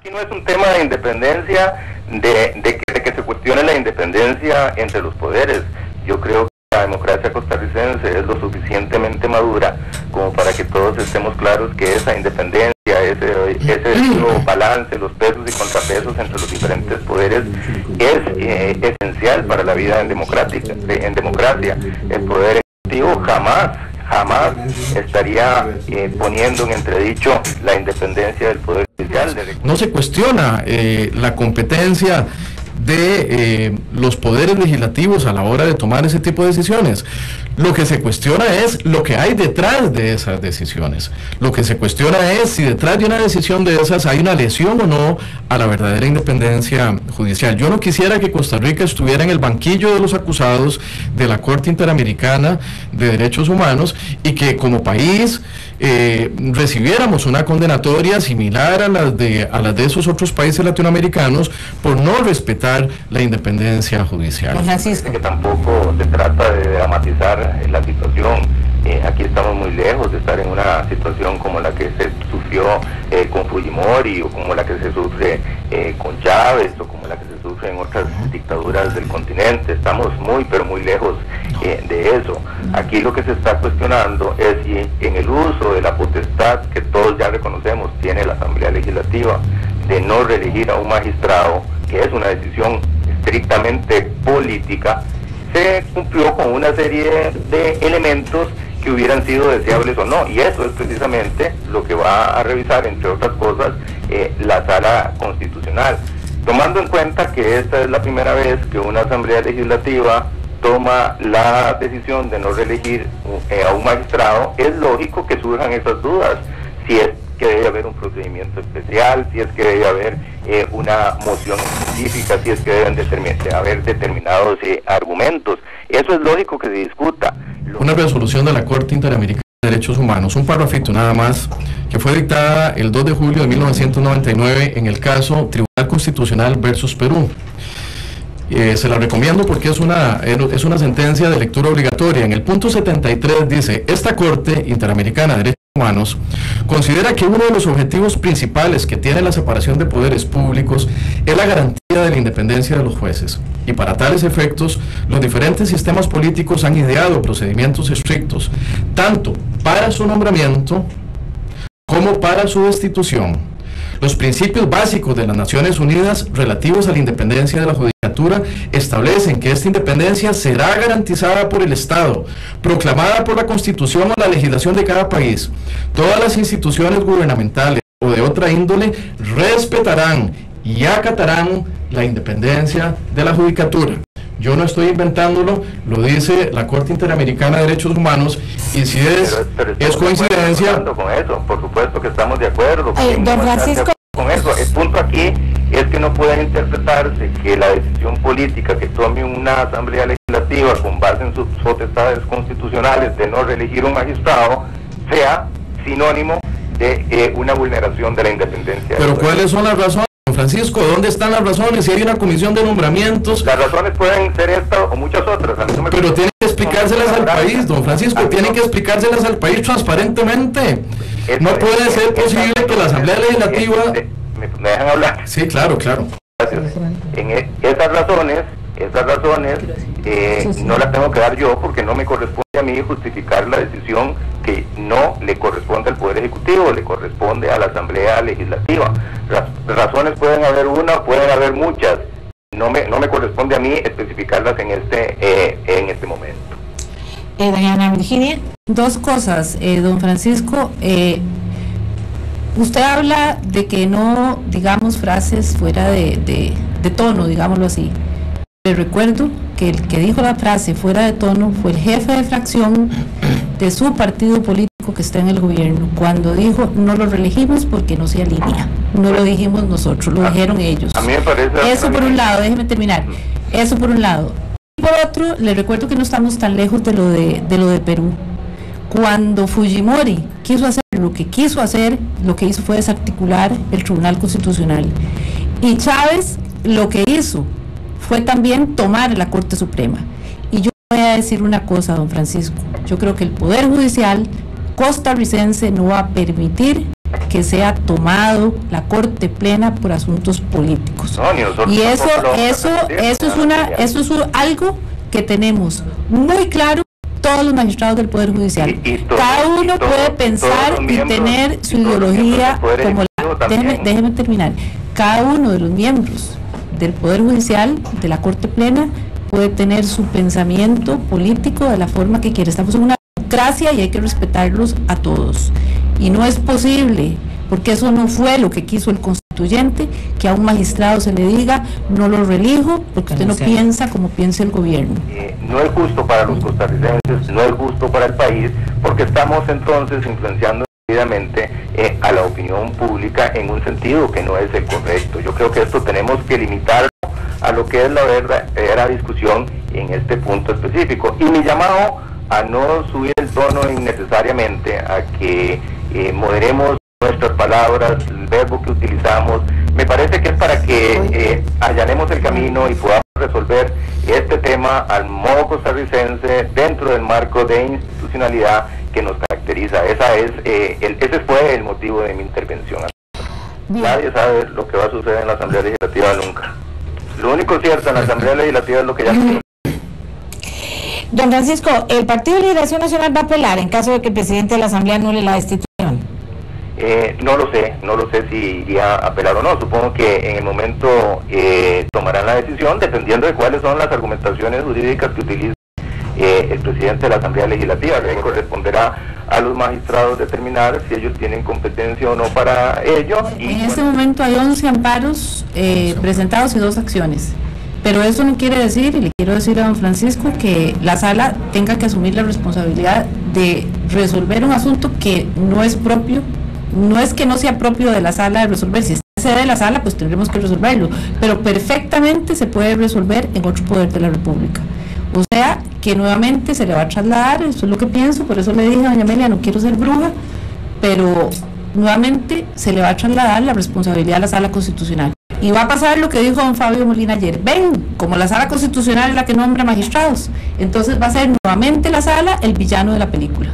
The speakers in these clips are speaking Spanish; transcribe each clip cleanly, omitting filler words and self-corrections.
Aquí no es un tema de independencia, de que se cuestione la independencia entre los poderes. Yo creo que la democracia costarricense es lo suficientemente madura como para que todos estemos claros que esa independencia, ese balance, los pesos y contrapesos entre los diferentes poderes es esencial para la vida en democracia. El poder ejecutivo jamás estaría poniendo en entredicho la independencia del poder judicial. No se cuestiona la competencia de los poderes legislativos a la hora de tomar ese tipo de decisiones. Lo que se cuestiona es lo que hay detrás de esas decisiones. Lo que se cuestiona es si detrás de una decisión de esas hay una lesión o no a la verdadera independencia judicial. Yo no quisiera que Costa Rica estuviera en el banquillo de los acusados de la Corte Interamericana de Derechos Humanos y que como país recibiéramos una condenatoria similar a las de esos otros países latinoamericanos por no respetar la independencia judicial. Francisco, que tampoco se trata de dramatizar la situación. Aquí estamos muy lejos de estar en una situación como la que se sufrió con Fujimori, o como la que se sufre con Chávez, o como la que se sufre en otras dictaduras del continente. Estamos muy, pero muy lejos de eso. Aquí lo que se está cuestionando es si en el uso de la potestad que todos ya reconocemos tiene la Asamblea Legislativa de no reelegir a un magistrado, que es una decisión estrictamente política, se cumplió con una serie de elementos que hubieran sido deseables o no, y eso es precisamente lo que va a revisar, entre otras cosas, la Sala Constitucional, tomando en cuenta que esta es la primera vez que una Asamblea Legislativa toma la decisión de no reelegir a un magistrado. Es lógico que surjan esas dudas, si es que debe haber un procedimiento especial, si es que debe haber una moción específica, si es que deben haber determinados argumentos. Eso es lógico que se discuta. Una resolución de la Corte Interamericana de Derechos Humanos, un parrafito nada más, que fue dictada el 2 de julio de 1999 en el caso Tribunal Constitucional versus Perú. Se la recomiendo porque es una sentencia de lectura obligatoria. En el punto 73 dice: esta Corte Interamericana de Derechos Humanos considera que uno de los objetivos principales que tiene la separación de poderes públicos es la garantía de la independencia de los jueces, y para tales efectos los diferentes sistemas políticos han ideado procedimientos estrictos tanto para su nombramiento como para su destitución. Los principios básicos de las Naciones Unidas relativos a la independencia de la judicatura establecen que esta independencia será garantizada por el Estado, proclamada por la Constitución o la legislación de cada país. Todas las instituciones gubernamentales o de otra índole respetarán y acatarán la independencia de la judicatura. Yo no estoy inventándolo, lo dice la Corte Interamericana de Derechos Humanos, y si es coincidencia... Con eso, por supuesto que estamos de acuerdo. Don Francisco... Con eso, el punto aquí es que no puede interpretarse que la decisión política que tome una Asamblea Legislativa con base en sus potestades constitucionales de no reelegir un magistrado sea sinónimo de una vulneración de la independencia. Pero ¿cuáles son las razones, don Francisco? ¿Dónde están las razones? Si hay una comisión de nombramientos... Las razones pueden ser estas o muchas otras. A mí no me... Pero tienen que explicárselas al país, don Francisco, tienen que explicárselas al país transparentemente. No puede ser posible que la Asamblea Legislativa... ¿Me dejan hablar? Sí, claro. Gracias. Esas razones no las tengo que dar yo, porque no me corresponde a mí justificar la decisión que no le corresponde al Poder Ejecutivo, le corresponde a la Asamblea Legislativa. Razones pueden haber una, pueden haber muchas. No me corresponde a mí especificarlas en este momento. Doña Ana Virginia. Dos cosas, don Francisco. Usted habla de que no digamos frases fuera de tono, digámoslo así. Le recuerdo que el que dijo la frase fuera de tono fue el jefe de fracción de su partido político que está en el gobierno, cuando dijo: no lo reelegimos porque no se alinea. No lo dijimos nosotros, lo dijeron ellos. A mí me parece... Eso por un lado, déjeme terminar. Eso por un lado. Y por otro, le recuerdo que no estamos tan lejos de lo de Perú. Cuando Fujimori quiso hacer lo que quiso hacer, lo que hizo fue desarticular el Tribunal Constitucional. Y Chávez lo que hizo fue también tomar la Corte Suprema. Y yo voy a decir una cosa, don Francisco. Yo creo que el Poder Judicial costarricense no va a permitir que sea tomado la Corte Plena por asuntos políticos. No, ni nosotros Y eso es es algo que tenemos muy claro todos los magistrados del Poder Judicial. Cada uno puede pensar y tener su ideología como la... Déjeme terminar. Cada uno de los miembros del Poder Judicial, de la Corte Plena, puede tener su pensamiento político de la forma que quiere. Estamos en una democracia y hay que respetarlos a todos. Y no es posible, porque eso no fue lo que quiso el constituyente, que a un magistrado se le diga, no lo reelijo, porque usted no piensa como piensa el gobierno. No es justo para los costarricenses, no es justo para el país, porque estamos entonces influenciando debidamente a la opinión pública en un sentido que no es el correcto. Yo creo que esto tenemos que limitarlo a lo que es la verdadera discusión en este punto específico. Y mi llamado a no subir el tono innecesariamente, a que moderemos nuestras palabras, el verbo que utilizamos, me parece que es para que allanemos el camino y podamos resolver este tema al modo costarricense dentro del marco de institucionalidad que nos caracteriza. Ese fue el motivo de mi intervención. Bien. Nadie sabe lo que va a suceder en la Asamblea Legislativa nunca. Lo único cierto en la Asamblea Legislativa es lo que ya se... Don Francisco, ¿el Partido de Liberación Nacional va a apelar en caso de que el presidente de la Asamblea anule la destitución? No lo sé si iría a apelar o no. Supongo que en el momento tomarán la decisión dependiendo de cuáles son las argumentaciones jurídicas que utilice el presidente de la Asamblea Legislativa. Le corresponderá a los magistrados determinar si ellos tienen competencia o no para ello. En este momento hay 11 amparos presentados y 2 acciones. Pero eso no quiere decir, y le quiero decir a don Francisco, que la sala tenga que asumir la responsabilidad de resolver un asunto que no es propio. No es que no sea propio de la sala de resolver, si está en sede de la sala, pues tendremos que resolverlo, pero perfectamente se puede resolver en otro poder de la República. O sea, que nuevamente se le va a trasladar, eso es lo que pienso, por eso le dije a doña Amelia, no quiero ser bruja, pero nuevamente se le va a trasladar la responsabilidad a la sala constitucional. Y va a pasar lo que dijo don Fabio Molina ayer, como la sala constitucional es la que nombra magistrados, entonces va a ser nuevamente la sala el villano de la película.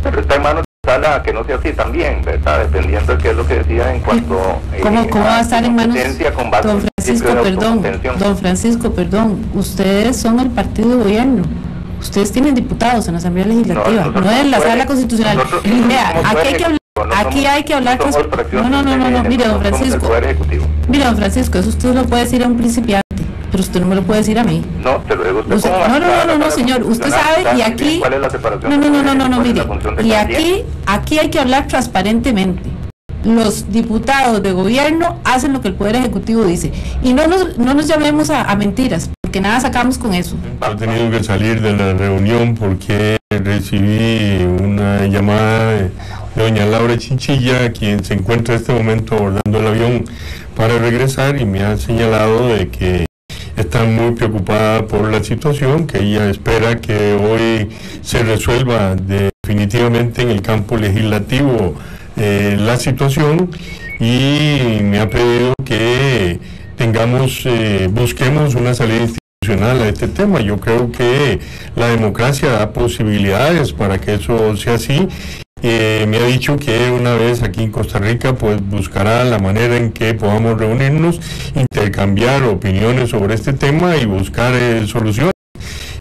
Pero está en manos sala que no sea así también, ¿verdad? Dependiendo de qué es lo que decida en cuanto ¿Cómo va a estar en manos? Don Francisco, perdón, ustedes son el partido de gobierno, ustedes tienen diputados en la Asamblea Legislativa, no en la sala constitucional. Vea, aquí hay que hablar no, mire don Francisco, eso usted lo puede decir a un principiante, pero usted no me lo puede decir a mí. No, te lo digo usted. No, señor, usted sabe, y aquí... ¿Cuál es la separación? Mire, y aquí hay que hablar transparentemente. Los diputados de gobierno hacen lo que el Poder Ejecutivo dice, y no nos llamemos a mentiras, porque nada sacamos con eso. He tenido que salir de la reunión porque recibí una llamada de doña Laura Chinchilla, quien se encuentra en este momento abordando el avión para regresar, y me ha señalado de que está muy preocupada por la situación, que ella espera que hoy se resuelva definitivamente en el campo legislativo la situación, y me ha pedido que busquemos una salida institucional a este tema. Yo creo que la democracia da posibilidades para que eso sea así. Me ha dicho que una vez aquí en Costa Rica pues buscará la manera en que podamos reunirnos, intercambiar opiniones sobre este tema y buscar soluciones.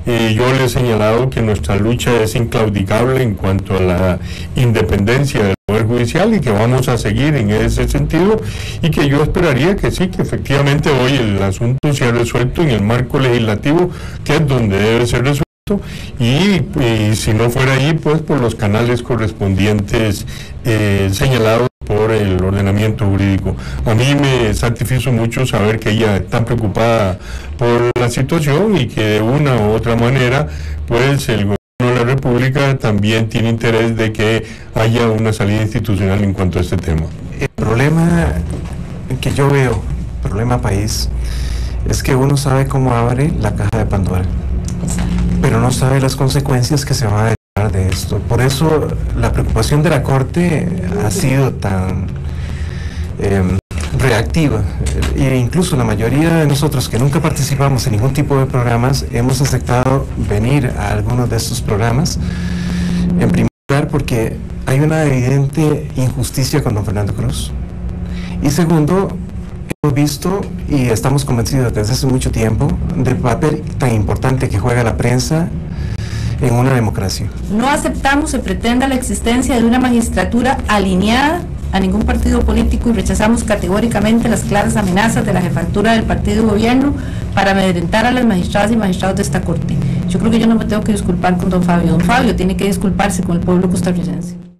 Yo le he señalado que nuestra lucha es inclaudicable en cuanto a la independencia del Poder Judicial, y que vamos a seguir en ese sentido, y que yo esperaría que sí, que efectivamente hoy el asunto sea resuelto en el marco legislativo, que es donde debe ser resuelto. Y si no fuera ahí, pues por los canales correspondientes señalados por el ordenamiento jurídico. A mí me satisfizo mucho saber que ella está preocupada por la situación, y que de una u otra manera pues el gobierno de la República también tiene interés de que haya una salida institucional en cuanto a este tema. El problema que yo veo, problema país, es que uno sabe cómo abre la caja de Pandora, pero no sabe las consecuencias que se van a derivar de esto. Por eso la preocupación de la Corte ha sido tan reactiva, e incluso la mayoría de nosotros que nunca participamos en ningún tipo de programas hemos aceptado venir a algunos de estos programas, en primer porque hay una evidente injusticia con don Fernando Cruz. Y segundo, hemos visto y estamos convencidos desde hace mucho tiempo del papel tan importante que juega la prensa en una democracia. No aceptamos, se pretenda la existencia de una magistratura alineada a ningún partido político y rechazamos categóricamente las claras amenazas de la jefatura del partido de gobierno para amedrentar a las magistradas y magistrados de esta Corte. Yo creo que yo no me tengo que disculpar con don Fabio tiene que disculparse con el pueblo costarricense.